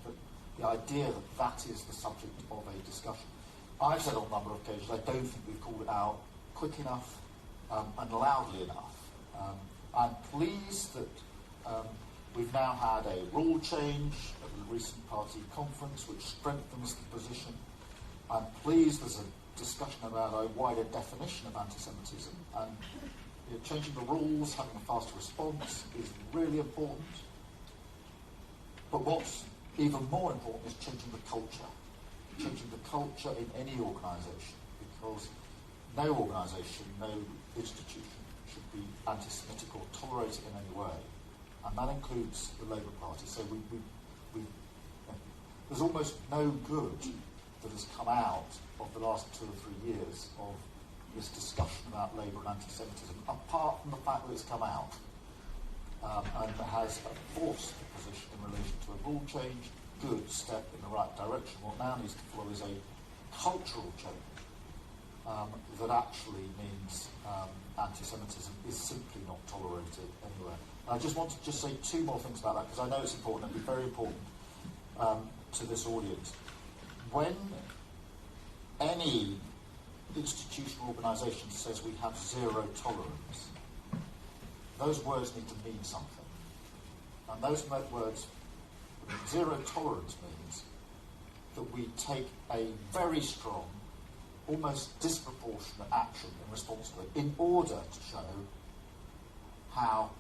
Speaker 3: But the idea that that is the subject of a discussion. I've said on a number of occasions, I don't think we've called it out quick enough and loudly enough. I'm pleased that we've now had a rule change at the recent party conference which strengthens the position. I'm pleased there's a discussion about a wider definition of anti-Semitism, and changing the rules, having a faster response is really important. But what's even more important is changing the culture. Changing the culture in any organisation, because no organisation, no institution should be anti-Semitic or tolerate it in any way, and that includes the Labour Party. So there's almost no good that has come out of the last 2 or 3 years of this discussion about Labour and anti-Semitism, apart from the fact that it's come out and has forced the position in relation to a rule change. Good step in the right direction. What now needs to follow is a cultural change that actually means anti-Semitism is simply not tolerated anywhere. And I just want to say 2 more things about that, because I know it's important. It'll be very important to this audience. When any institutional organisation says we have zero tolerance, those words need to mean something. And those words, zero tolerance means that we take a very strong, almost disproportionate action in response to it in order to show how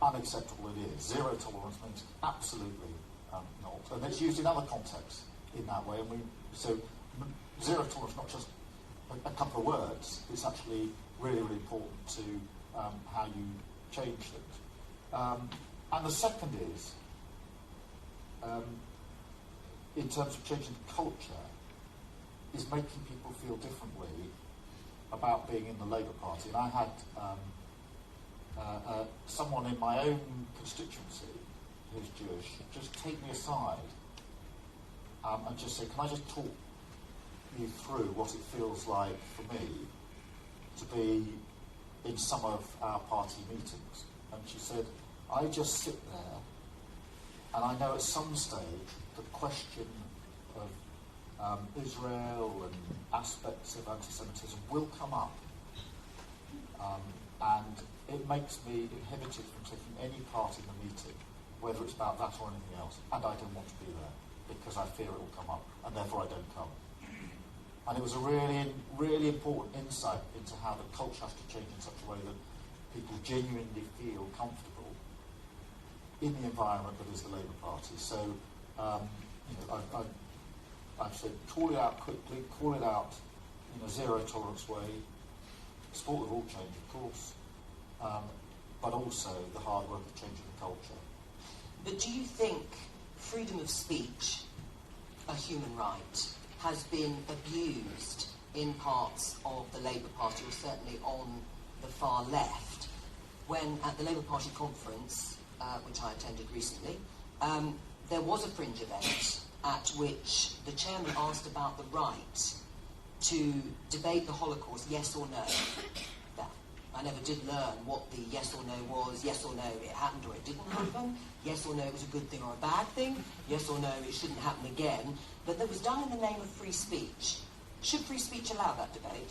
Speaker 3: unacceptable it is. Zero tolerance means absolutely not. And it's used in other contexts in that way. And zero tolerance is not just a couple of words. It's actually really, really important to how you change things. And the second is, in terms of changing culture, is making people feel differently about being in the Labour Party. And I had someone in my own constituency who's Jewish just take me aside and just say, can I just talk you through what it feels like for me to be in some of our party meetings? And she said, I just sit there and I know at some stage the question of Israel and aspects of anti-Semitism will come up, and it makes me inhibited from taking any part in the meeting, whether it's about that or anything else, and I don't want to be there because I fear it will come up, and therefore I don't come. And it was a really, really important insight into how the culture has to change in such a way that people genuinely feel comfortable in the environment that is the Labour Party. So, I've said, call it out quickly, call it out in a zero-tolerance way, support the rule change, of course, but also the hard work of changing the culture.
Speaker 2: But do you think freedom of speech, a human right, has been abused in parts of the Labour Party, or certainly on the far left, when at the Labour Party conference, which I attended recently, there was a fringe event at which the chairman asked about the right to debate the Holocaust, yes or no. I never did learn what the yes or no was. Yes or no, it happened or it didn't happen. Yes or no, it was a good thing or a bad thing. Yes or no, it shouldn't happen again. But that was done in the name of free speech. Should free speech allow that debate?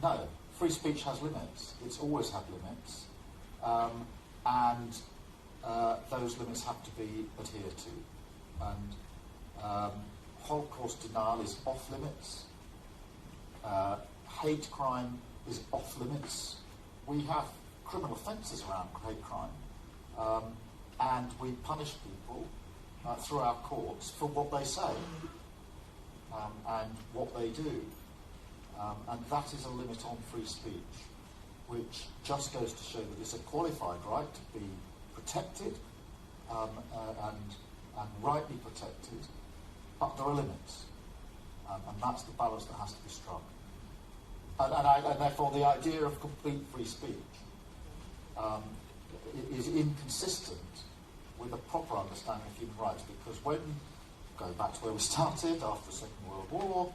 Speaker 3: No. Free speech has limits. It's always had limits. And those limits have to be adhered to. And Holocaust denial is off limits. Hate crime is off limits. We have criminal offences around hate crime, and we punish people through our courts for what they say and what they do. And that is a limit on free speech, which just goes to show that it's a qualified right to be protected and rightly protected, but there are limits, and that's the balance that has to be struck. And therefore the idea of complete free speech is inconsistent with a proper understanding of human rights, because when, going back to where we started, after the Second World War,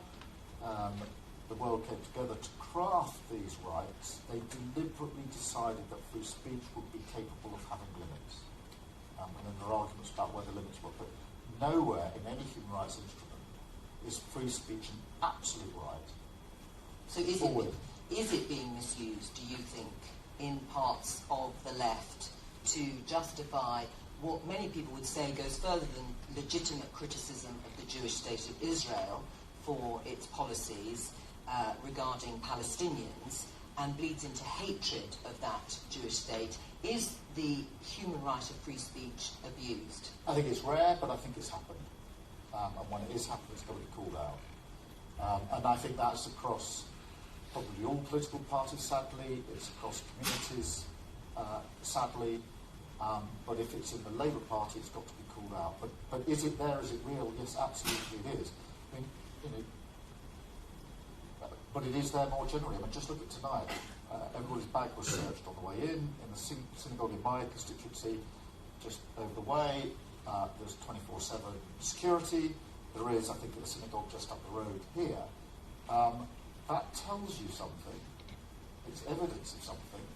Speaker 3: the world came together to craft these rights, they deliberately decided that free speech would be capable of having limits. And then there are arguments about where the limits were, but nowhere in any human rights instrument is free speech an absolute right.
Speaker 2: So is it being misused, do you think, in parts of the left to justify what many people would say goes further than legitimate criticism of the Jewish state of Israel for its policies regarding Palestinians, and bleeds into hatred of that Jewish state? Is the human right of free speech abused?
Speaker 3: I think it's rare, but I think it's happened. And when it is happening, it's got to be called out. And I think that's across probably all political parties, sadly. It's across communities, sadly. But if it's in the Labour Party, it's got to be called out. But is it there? Is it real? Yes, absolutely it is. I mean, but it is there more generally. I mean, just look at tonight. Everybody's bag was searched on the way in the synagogue in my constituency, just over the way. There's 24/7 security. There is, I think, at the synagogue just up the road here. That tells you something. It's evidence of something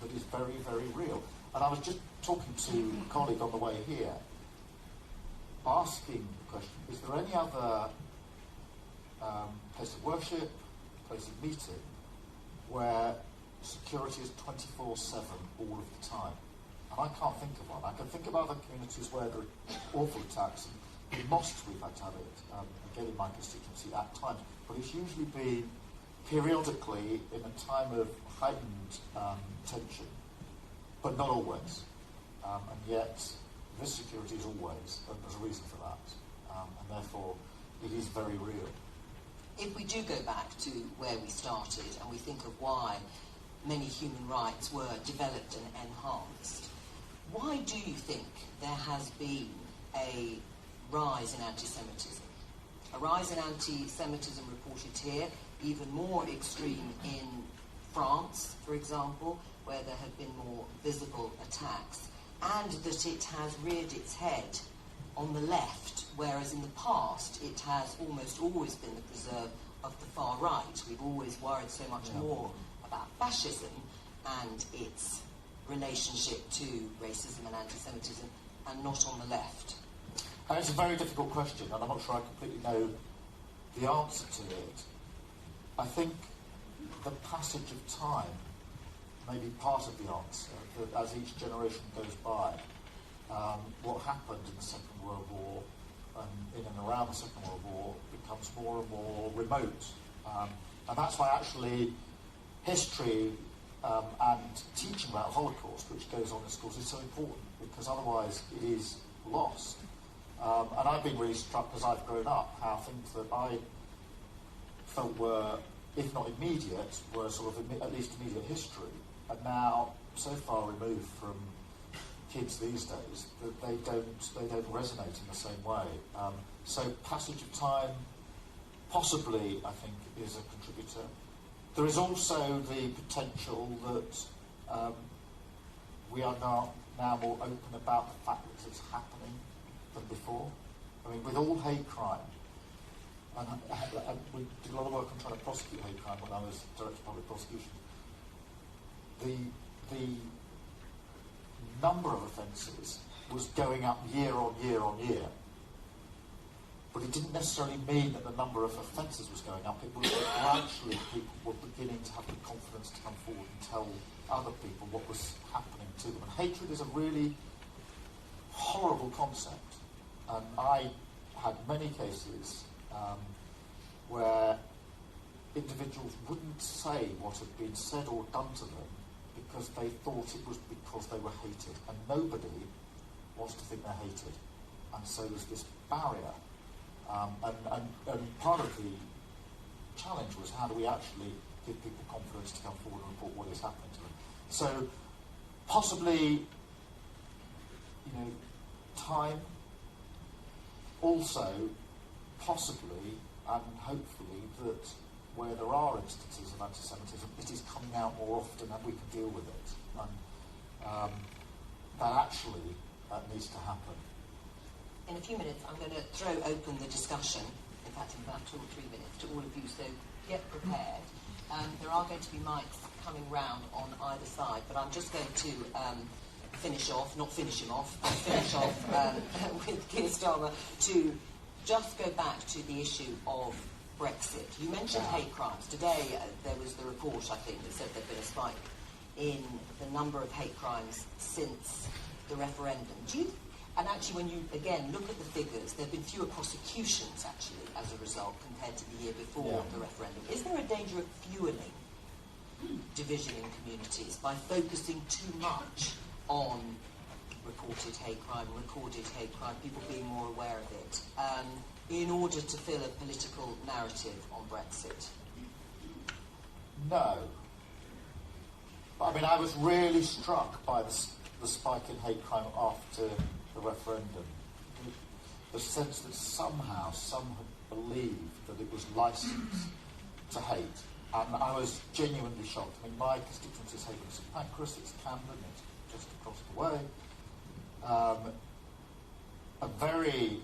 Speaker 3: that is very, very real. And I was just talking to a colleague on the way here, asking the question, is there any other place of worship, place of meeting, where security is 24/7 all of the time? And I can't think of one. I can think of other communities where there are awful attacks in mosques we've had to have it, again in my constituency at times, but it's usually been periodically in a time of heightened tension, but not always. And yet, this security is always, and there's a reason for that, and therefore it is very real.
Speaker 2: If we do go back to where we started and we think of why many human rights were developed and enhanced, why do you think there has been a rise in anti-Semitism? A rise in anti-Semitism reported here, even more extreme in France, for example, where there have been more visible attacks, and that it has reared its head on the left, whereas in the past it has almost always been the preserve of the far right. We've always worried so much more about fascism and its relationship to racism and anti-Semitism, and not on the left.
Speaker 3: And it's a very difficult question, and I'm not sure I completely know the answer to it. I think the passage of time may be part of the answer, that as each generation goes by, what happened in the Second World War and in and around the Second World War becomes more and more remote. And that's why actually history and teaching about Holocaust, which goes on in schools, is so important, because otherwise it is lost. And I've been really struck as I've grown up how things that I felt were, if not immediate, were sort of at least immediate history, are now so far removed from kids these days that they don't resonate in the same way. So passage of time possibly, I think, is a contributor. There is also the potential that we are now more open about the fact that it's happening than before. I mean, with all hate crime, and we did a lot of work on trying to prosecute hate crime when I was Director of Public Prosecution. The number of offences was going up year on year on year, but it didn't necessarily mean that the number of offences was going up. It was that gradually people were beginning to have the confidence to come forward and tell other people what was happening to them. And hatred is a really horrible concept, and I had many cases where individuals wouldn't say what had been said or done to them because they thought it was because they were hated, and nobody wants to think they're hated, and so there's this barrier, and part of the challenge was how do we actually give people confidence to come forward and report what is happening to them. So possibly, time, also possibly and hopefully that where there are instances of anti-Semitism, it is coming out more often and we can deal with it. And that actually needs to happen.
Speaker 2: In a few minutes, I'm going to throw open the discussion, in fact, in about 2 or 3 minutes, to all of you, so get prepared. There are going to be mics coming round on either side, but I'm just going to finish off with Keir Starmer to just go back to the issue of Brexit. You mentioned hate crimes. Today there was the report, I think, that said there'd been a spike in the number of hate crimes since the referendum. And actually, when you, again, look at the figures, there have been fewer prosecutions, actually, as a result, compared to the year before the referendum. Is there a danger of fuelling division in communities by focusing too much on reported hate crime, recorded hate crime, people being more aware of it, in order to fill a political narrative on Brexit?
Speaker 3: No. I mean, I was really struck by the spike in hate crime after the referendum. The sense that somehow some had believed that it was licensed to hate. And I was genuinely shocked. I mean, my constituency is Haven St Pancras, it's Camden, it's just across the way. A very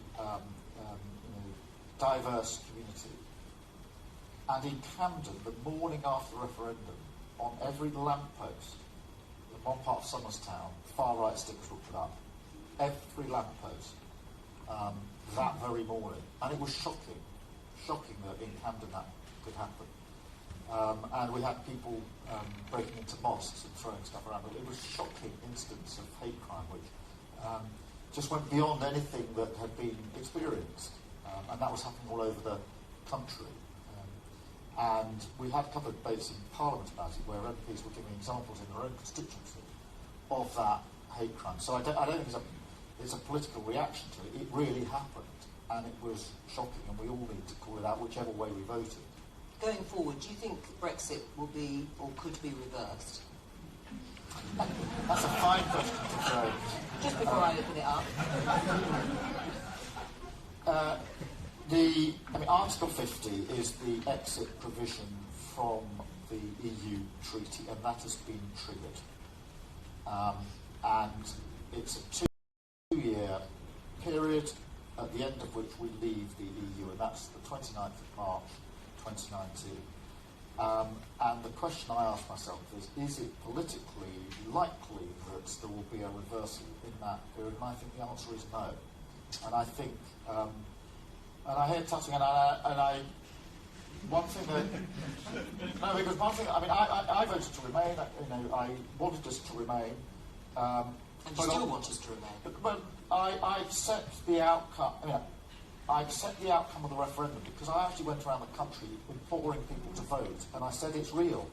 Speaker 3: diverse community. And in Camden, the morning after the referendum, on every lamppost in one part of Somerstown, far-right stickers were put up. Every lamppost that very morning. And it was shocking that in Camden that could happen. And we had people breaking into mosques and throwing stuff around. It was a shocking instance of hate crime, which just went beyond anything that had been experienced. And that was happening all over the country. And we had a couple of debates in Parliament about it where MPs were giving examples in their own constituency of that hate crime. So I don't think it's a political reaction to it. It really happened, and it was shocking, and we all need to call it out whichever way we voted.
Speaker 2: Going forward, do you think Brexit will be or could be reversed?
Speaker 3: That's a fine question to throw.
Speaker 2: Just before I open it up.
Speaker 3: Article 50 is the exit provision from the EU treaty, and that has been triggered. And it's a two-year period, at the end of which we leave the EU, and that's the 29th of March 2019. And the question I ask myself is it politically likely that there will be a reversal in that period? And I think the answer is no. And I think, and I hear touching, one thing that, no, because one thing, I voted to remain, I wanted us to remain.
Speaker 2: And you still want us to remain.
Speaker 3: But I accept the outcome, I accept the outcome of the referendum because I actually went around the country imploring people to vote, and I said it's real.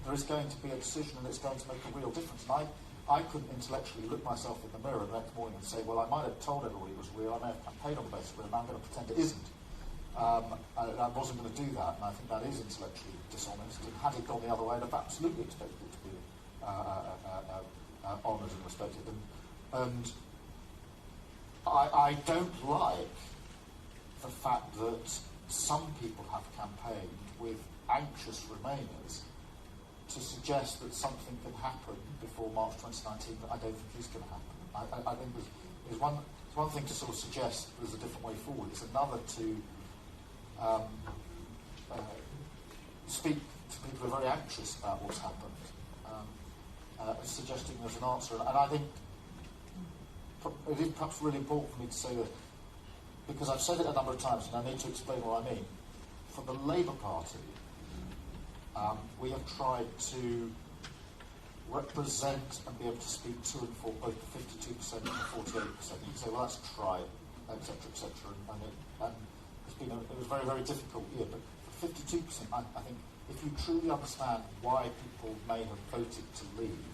Speaker 3: There is going to be a decision and it's going to make a real difference. And I couldn't intellectually look myself in the mirror the next morning and say, well, I might have told everybody it was real, I may have campaigned on the basis of it, and I'm going to pretend it isn't. I wasn't going to do that, and I think that is intellectually dishonest. And had it gone the other way, I'd have absolutely expected it to be honoured and respected. And I don't like the fact that some people have campaigned with anxious Remainers to suggest that something can happen before March 2019 that I don't think is going to happen. I think it's one thing to sort of suggest there's a different way forward. It's another to speak to people who are very anxious about what's happened, suggesting there's an answer. And I think it is perhaps really important for me to say that, because I've said it a number of times and I need to explain what I mean. For the Labour Party, we have tried to represent and be able to speak to and for both the 52% and the 48%. You can say, well, that's tried, etc., etc. And it was a very, very difficult year. But for 52%, I think if you truly understand why people may have voted to leave,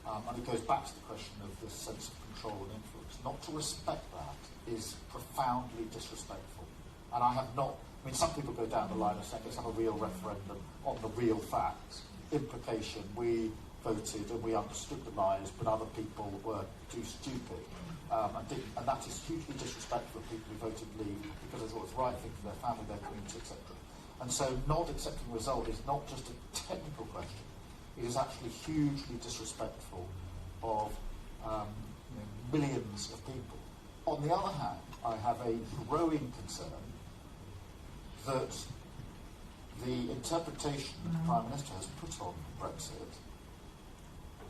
Speaker 3: and it goes back to the question of this sense of control and influence, not to respect that is profoundly disrespectful. And I have not, some people go down the line of saying let's have a real referendum on the real facts. Implication, we voted and we understood the lies, but other people were too stupid. And that is hugely disrespectful of people who voted leave because they thought it was the right thing for their family, their community, etc. And so not accepting the result is not just a technical question. It is actually hugely disrespectful of millions of people. On the other hand, I have a growing concern that the interpretation that the Prime Minister has put on Brexit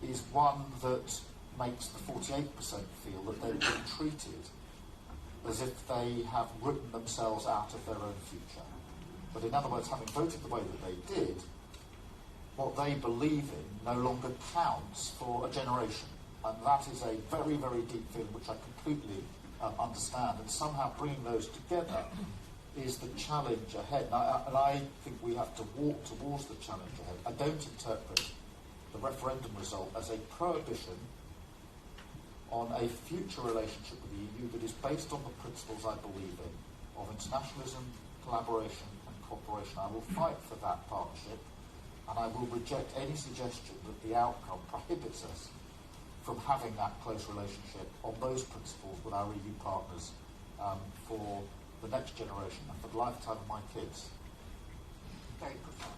Speaker 3: is one that makes the 48% feel that they've been treated as if they have written themselves out of their own future. But in other words, having voted the way that they did, what they believe in no longer counts for a generation. And that is a very, very deep feeling which I completely understand. And somehow bringing those together is the challenge ahead. And I think we have to walk towards the challenge ahead. I don't interpret the referendum result as a prohibition on a future relationship with the EU that is based on the principles I believe in of internationalism, collaboration and cooperation. I will fight for that partnership, and I will reject any suggestion that the outcome prohibits us from having that close relationship on those principles with our EU partners for the next generation and for the lifetime of my kids.
Speaker 2: Very profound.